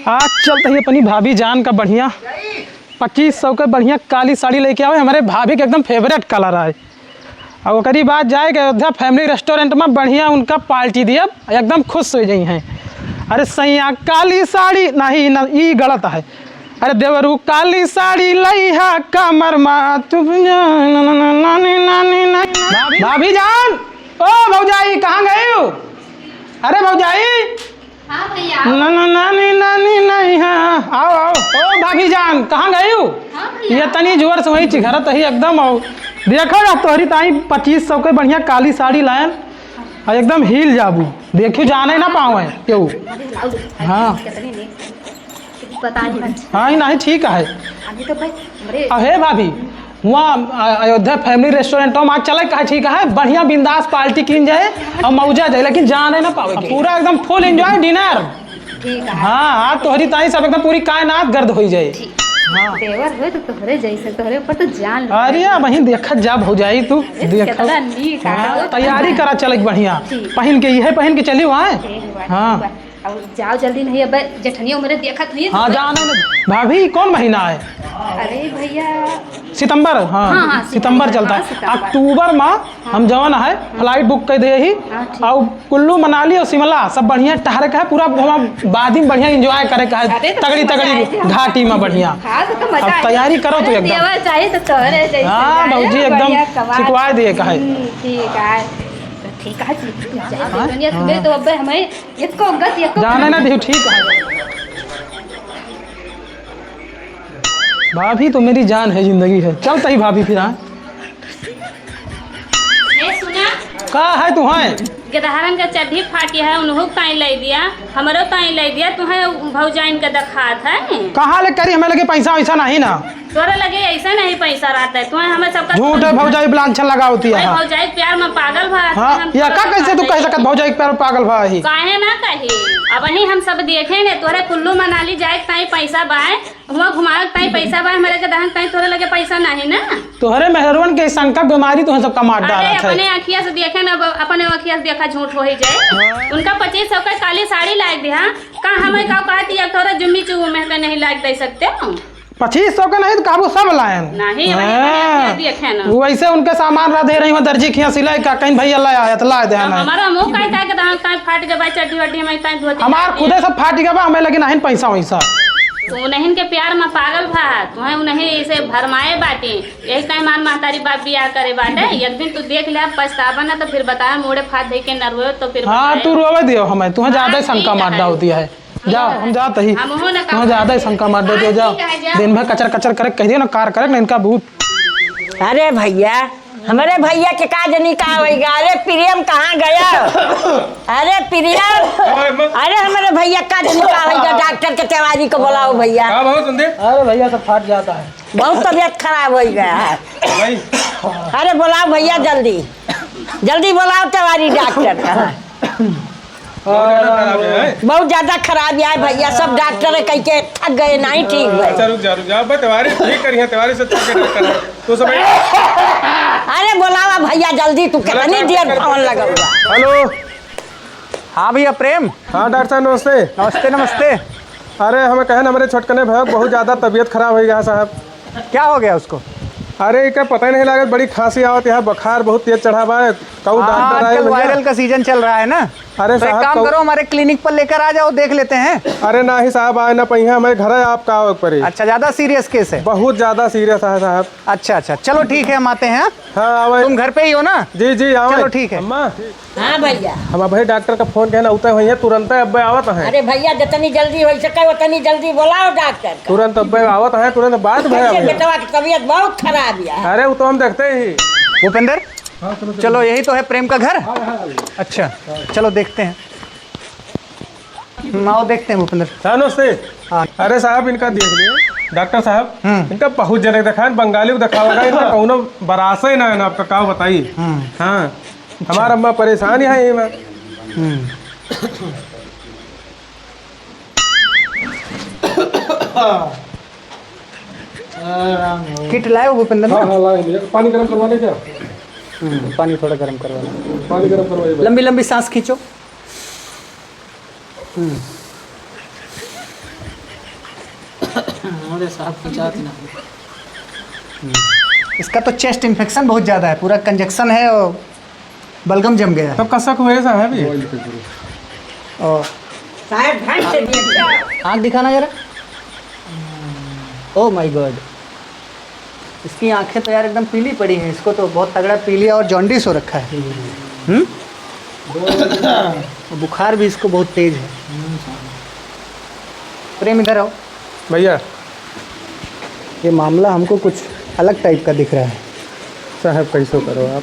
आज चलते ही अपनी भाभी जान का बढ़िया 2500 का बढ़िया काली साड़ी लेके आवे। हमारे भाभी के एकदम फेवरेट कलर है। और करीब बाद जाएगा अयोध्या फैमिली रेस्टोरेंट में बढ़िया उनका पार्टी दिया, एकदम खुश हो जाई हैं। अरे सैया काली साड़ी नहीं न ई गलत है। अरे देवरू काली साड़ी लइहा कमर मा भाभी जान। ओ भौजाई कहाँ गए हो? अरे भौजाई हाँ भैया। नानी नानी नहीं हाँ आओ आओ। ओ भाभी जान कहाँ गए हो? हाँ भैया। ये तनी जोर से वही चिघरत ही एकदम। आओ देखो ना तोहरी ताई 2500 के बढ़िया काली साड़ी लायन और एकदम हिल जाबू। देखियो जाने ना पावे क्यों। हाँ हाँ नहीं ठीक है। अहे भाभी वहाँ अयोध्या फैमिली रेस्टोरेंट में आज चले कहा ठीक है, बढ़िया बिंदास पार्टी की जाए और मौजा जाए, लेकिन जाने ना पावे पूरा एकदम फुल एंजॉय डिनर। ठीक है। हाँ हाँ तोहरी ताई सब एकदम पूरी कायनात गर्द हो जाए। हाँ देवर हो तो तोहरे जैसे तोहरे ऊपर तो जान ले। अरे वहीं देखत जा भौजाई तू देख तैयारी करा चल बढ़िया पहन के ये पहन के चली वहाँ। हाँ और जाओ जल्दी नहीं अब जेठनियों मेरे देखत नहीं। हाँ जाना भाभी कौन महीना है? अरे भैया सितंबर। हाँ सितंबर चलता है। अक्टूबर में हम जवन है फ्लाइट बुक कर दे ही और कुल्लू मनाली और शिमला सब बढ़िया टहर का है पूरा बादी में बढ़िया एंजॉय करे का है तगड़ी तगड़ी घाटी में बढ़िया। अब तैयारी करो तो एकदम चाहिए तो तोहरे जैसे। हाँ भौजी एकदम सिखवा दिए का है। ठीक है ठीक है दुनिया तो अब हमें इसको गत ये जाने ना दियो ठीक है। भाभी तो मेरी जान है जिंदगी है। चलता ही भाभी फिर। हाँ सुना का है तू है गदहरन का चड्ढी फाटी है उन्हों ताई ले दिया हमरो ताई ले दिया तुम्हें भौजाइन का दखात है। कहाँ ले करी हमें लगे पैसा वैसा नहीं ना तोरा लगे ऐसा नहीं पैसा रहता है तुम्हें हमें सबका झूठ है भौजाई लांछन लगा होती है। भौजाई प्यार में पागल भा। हाँ या का कैसे तू कह सकत भौजाई प्यार में पागल भा ही काहे ना कही। अब वही हम सब देखे ने तोरे कुल्लू मनाली जाए ताई पैसा बाए हुआ घुमाए ताई पैसा बाए मेरे के दहन ताई तोरे लगे पैसा नहीं ना। तोहरे मेहरवन के शंका बीमारी तो सब कमाट डाला है। अपने आँखिया से देखे ना अपने आँखिया से देखा झूठ हो ही जाए। उनका 2500 का काली साड़ी लायक दिया कहाँ हमें का कहती है थोड़ा जुम्मी चू महंगा नहीं लायक दे सकते हो। 2500 का नहीं तो काबू सब लायन नहीं वैसे उनके सामान ला दे रही हूँ दर्जी खिया सिलाई का कहीं भैया लाया तो ला दे हमारा मुंह काहे काहे के फाट के भाई चड्डी वड्डी में काहे धोती हमार खुदे सब फाट गया हमें लगे नहीं पैसा वैसा तो नहीं के प्यार में पागल भा तुम्हें नहीं ऐसे भरमाए बाटे यही कहीं मान महतारी बाप बियाह करे बाटे एक दिन तू देख ले पछतावा ना तो फिर बताया मोड़े फाट दे के न रोए तो फिर हाँ तू रोवे दियो हमें तुम्हें ज्यादा शंका मार होती है। जाओ हम जाते ही तुम्हें ज्यादा ही शंका मार देते हो। जाओ दिन भर कचर कचर करे कह दियो ना कार करे ना इनका भूत। अरे भैया हमारे भैया के का जनी का होगा। अरे प्रियम कहाँ गया? अरे प्रियम अरे हमारे भैया का जनी का होगा। डॉक्टर के तिवारी को बुलाओ भैया। अरे भैया सब फाट जाता है बहुत तबीयत खराब हो गया है। अरे बुलाओ भैया जल्दी जल्दी बुलाओ तिवारी डॉक्टर का। बहुत ज्यादा खराब है भैया सब डॉक्टर कह के थक गए नहीं ठीक है। अरे बोलावा भैया जल्दी तू कितनी देर फोन लगा हुआ। हेलो हाँ भैया प्रेम। हाँ डॉक्टर साहब नमस्ते। नमस्ते नमस्ते। अरे हमें कहे ना मेरे छोटकने भाई बहुत ज़्यादा तबीयत खराब हो गया साहब। क्या हो गया उसको? अरे क्या पता ही नहीं लगा बड़ी खांसी आवत है बुखार बहुत तेज चढ़ा हुआ है। कऊ डॉक्टर आए वायरल का सीजन चल रहा है ना। अरे तो एक काम करो हमारे क्लिनिक पर लेकर आ जाओ देख लेते हैं। अरे ना ही साहब आए ना पहिया हमारे घर है आपका पर। अच्छा ज्यादा सीरियस केस है? बहुत ज्यादा सीरियस है साहब। अच्छा अच्छा चलो ठीक है हम आते हैं। हाँ तुम घर पे ही हो ना? जी जी आओ। चलो ठीक है। हाँ भैया हम भाई डॉक्टर का फोन कहना उतर हुई है तुरंत अब आवत है। अरे भैया जितनी जल्दी हो सके उतनी जल्दी बुलाओ डॉक्टर तुरंत अब आवत है तुरंत बात बेटवा की तबीयत बहुत खराब है। अरे वो तो हम देखते ही। भूपेंद्र चलो यही तो है प्रेम का घर। अच्छा चलो देखते हैं आओ देखते हैं भूपेंद्र। नमस्ते। अरे साहब इनका देख लिए डॉक्टर साहब इनका बहुत जने देखा बंगाली को देखा होगा इनका कौनो बरासा ही ना है ना आपका का बताइए। हाँ हमारा अम्मा परेशान है ये में। किट लाए हो भूपेंद्र? पानी गर्म करवा दे क्या? पानी थोड़ा गर्म करवा। पानी गर्म करवा। लंबी लंबी सांस खींचो। हमारे साहब की जात ना। इसका तो चेस्ट इन्फेक्शन बहुत ज़्यादा है, पूरा कंजक्शन है और बलगम जम गया है। तो कसक हुए साहब ये। और साहब ढंग से दिए। आँख दिखाना जरा। ओह माय गॉड, इसकी आंखें तो यार एकदम पीली पड़ी हैं। इसको तो बहुत तगड़ा पीलिया और जॉन्डिस हो रखा है। और बुखार भी इसको बहुत तेज है। प्रेम इधर आओ। भैया ये मामला हमको कुछ अलग टाइप का दिख रहा है। साहब कैसो करो आप,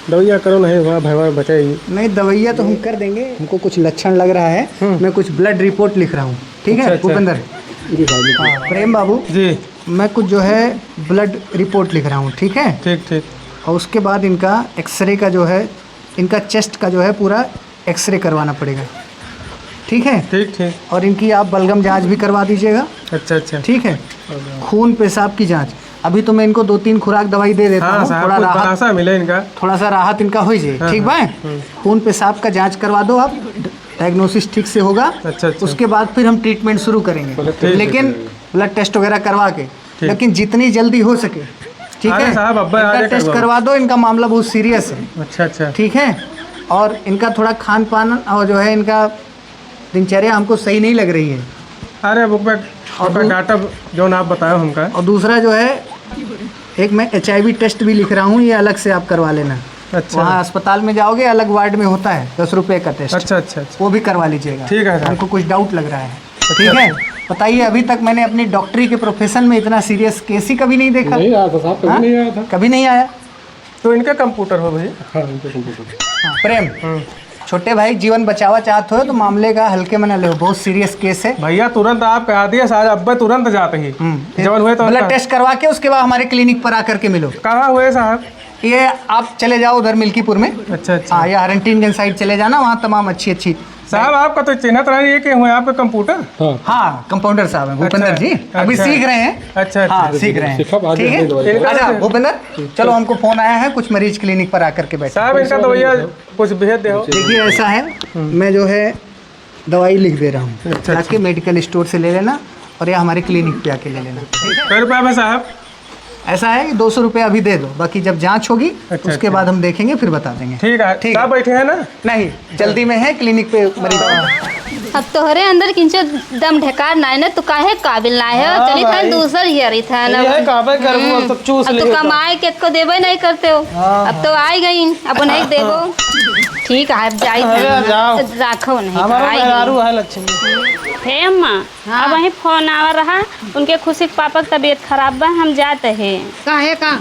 दवाइया करो, नहीं हुआ भैया बचाएगी। नहीं, दवाइया तो हम कर देंगे। हमको कुछ लक्षण लग रहा है, मैं कुछ ब्लड रिपोर्ट लिख रहा हूँ। ठीक है अच्छा। भूपेंद्र। हाँ, प्रेम बाबू जी मैं कुछ जो है ब्लड रिपोर्ट लिख रहा हूँ। ठीक है, ठीक ठीक। और उसके बाद इनका एक्सरे का जो है, इनका चेस्ट का जो है पूरा एक्सरे करवाना पड़ेगा। ठीक है, ठीक ठीक। और इनकी आप बलगम जांच भी करवा दीजिएगा। अच्छा अच्छा। ठीक है, खून पेशाब की जांच। अभी तो मैं इनको 2-3 खुराक दवाई दे देता हाँ हूँ, साहब थोड़ा कुछ राहत, बतासा मिले इनका। थोड़ा सा राहत इनका हो जाए। हाँ, ठीक हाँ, बा, खून पेशाब का जांच करवा दो आप, डायग्नोसिस ठीक से होगा। अच्छा, अच्छा। उसके बाद फिर हम ट्रीटमेंट शुरू करेंगे, ठीक, लेकिन ब्लड टेस्ट वगैरह करवा के, लेकिन जितनी जल्दी हो सके। ठीक अरे है साहब, अब्बा इनका आगे टेस्ट करवाओ। करवा दो, इनका मामला बहुत सीरियस है। अच्छा अच्छा। ठीक है, और इनका थोड़ा खान पान और जो है इनका दिनचर्या हमको सही नहीं लग रही है। अरे बुक में और डाटा जो आप बताओ हमका। और दूसरा जो है, एक मैं HIV टेस्ट भी लिख रहा हूँ, ये अलग से आप करवा लेना। अच्छा। वहाँ अस्पताल में जाओगे, अलग वार्ड में होता है 10 रुपये का टेस्ट। अच्छा अच्छा अच्छा। वो भी करवा लीजिएगा। ठीक है साहब। हमको कुछ डाउट लग रहा है। ठीक है, बताइए, अभी तक मैंने अपनी डॉक्टरी के प्रोफेशन में इतना सीरियस केस ही कभी नहीं देखा। नहीं आया था साहब, कभी हाँ? नहीं आया था। कभी नहीं आया। तो इनका कंप्यूटर हो भैया। हाँ इनका कंप्यूटर। हाँ, प्रेम छोटे भाई, जीवन बचावा चाहते हो तो मामले का हल्के में न लो, बहुत सीरियस केस है। भैया तुरंत आप कहा दिए साहब, अब्बा तुरंत जाते ही जब हुए तो ब्लड टेस्ट करवा के उसके बाद हमारे क्लिनिक पर आकर के मिलो। कहाँ हुए साहब? ये आप चले जाओ उधर मिल्कीपुर में। अच्छा अच्छा। हाँ, या हरंटीनगंज साइड चले जाना, वहाँ तमाम अच्छी अच्छी। साहब आपका तो चिन्हत रहा है कि हुए आपका कंप्यूटर। हाँ, कंपाउंडर साहब हैं भूपेंद्र अच्छा, जी, अभी अच्छा। सीख रहे हैं। अच्छा अच्छा। हाँ, सीख रहे हैं। ठीक है, अच्छा भूपेंद्र, चलो हमको फोन आया है, कुछ मरीज क्लिनिक पर आकर के बैठे। साहब इनका तो भैया कुछ भेज दे। देखिए ऐसा है, मैं जो है दवाई लिख दे रहा हूँ, जाके मेडिकल स्टोर से ले लेना, और या हमारे क्लिनिक पे आके ले लेना। कै रुपया में साहब? ऐसा है कि 200 रुपये अभी दे दो, बाकी जब जांच होगी अच्छा, उसके अच्छा। बाद हम देखेंगे, फिर बता देंगे। ठीक है ठीक है। साहब बैठे हैं ना? नहीं, जल्दी में है, क्लिनिक पे मरीज। अब तोहरे अंदर किंचो दम ढकार ना है ना, तू काहे काबिल ना है। हाँ चली था भाई। दूसर हियरी था ना। ये काबे करबो, अब तो चूस अब तो लियो तो। कमाए के को देबे नहीं करते हो। अब तो आई गई, अब नहीं देबो। ठीक है, अब जाई अरे जाओ। राखो नहीं हमारा आई मेहरारू है लक्ष्मी। हे अम्मा, अब वहीं फोन आवा रहा, उनके खुशी के पापा की तबीयत खराब बा, हम जाते हैं। काहे का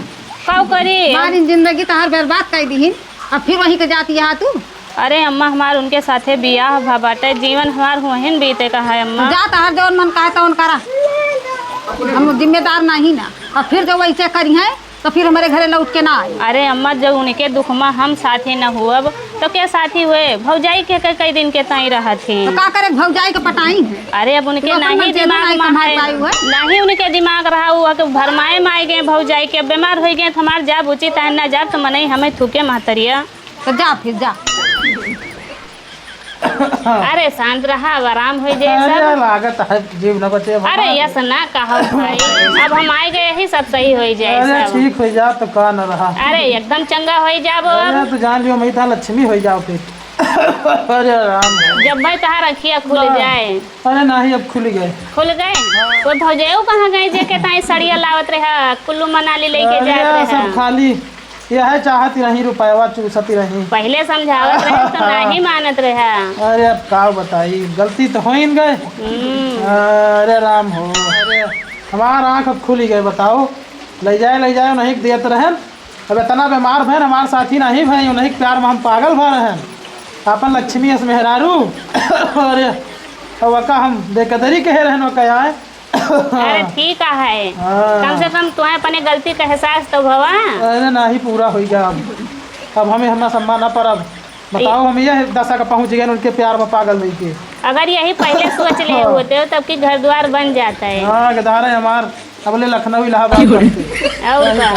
का करी? हमारी जिंदगी तहार बर्बाद कर दी, अब फिर वहीं के जाती यहाँ तू। अरे अम्मा, हमार उनके साथे बियाह भा बाटे, जीवन हमार वहीं बीते का है अम्मा। जा तहार जौन मन कहा तौन करा, हम जिम्मेदार नहीं ना। और फिर जो वैसे करी है तो फिर हमारे घरे लौट के ना आए। अरे अम्मा, जब उनके दुख में हम साथी न हुअब तो क्या साथी हुए? भौजाई के कई दिन के तई रहा थी। तो का करे, भौजाई के पटाई है। अरे अब उनके तो अपन नहीं मन जेना दिमाग नहीं में कमाई है, पाई हुआ। नहीं उनके दिमाग रहा हुआ कि भरमाए में आई गए भौजाई के, बीमार हो गए तो हमार जाब उचित है ना, जाब तो मन ही हमें थूके महतरिया। तो जा फिर जा। अरे शांत रहा, अब आराम हो जाए अरे सब। लागत है जीव न बचे। अरे यस ना कहो भाई, अब हम आए गए ही सब सही हो जाए अरे सब। ठीक हो जा तो का न रहा। अरे एकदम चंगा हो जाबो अब। अरे तो जान लियो मैं था लक्ष्मी हो जाओ फिर। अरे राम। जब भाई तहार अखिया खुल जाए। अरे नहीं, अब खुल गए। खुल गए तो भौजाई कहाँ गए जे के ताई सड़िया लावत रहा, कुल्लू मनाली लेके अरे जात सब रहा। खाली यह चाहती रही, रुपया चूसती रही। पहले समझावत रहे तो नहीं मानत रहा। अरे अब का बताई, गलती तो हो ही गए। अरे राम हो। अरे हमारा आँख अब खुल गए, बताओ। ले जाए नहीं देते रहे। अब इतना बीमार भैन हमारे साथी नहीं भाई, उन्हीं के प्यार में हम पागल भर रहे। अपन लक्ष्मी एस मेहरारू। अरे वका हम बेकदरी कहे रहन वका आए। अरे ठीक है, कम से कम तुम्हें अपने गलती का एहसास तो भवा। अरे नहीं पूरा हो गया अब हमें हमारा सम्मान न पर। अब बताओ, हम यह दशा का पहुँच गए उनके प्यार में पागल नहीं के। अगर यही पहले सोच ले होते हो तब की घर द्वार बन जाता है। हाँ गदार है हमार, अब ले लखनऊ इलाहाबाद। और क्या?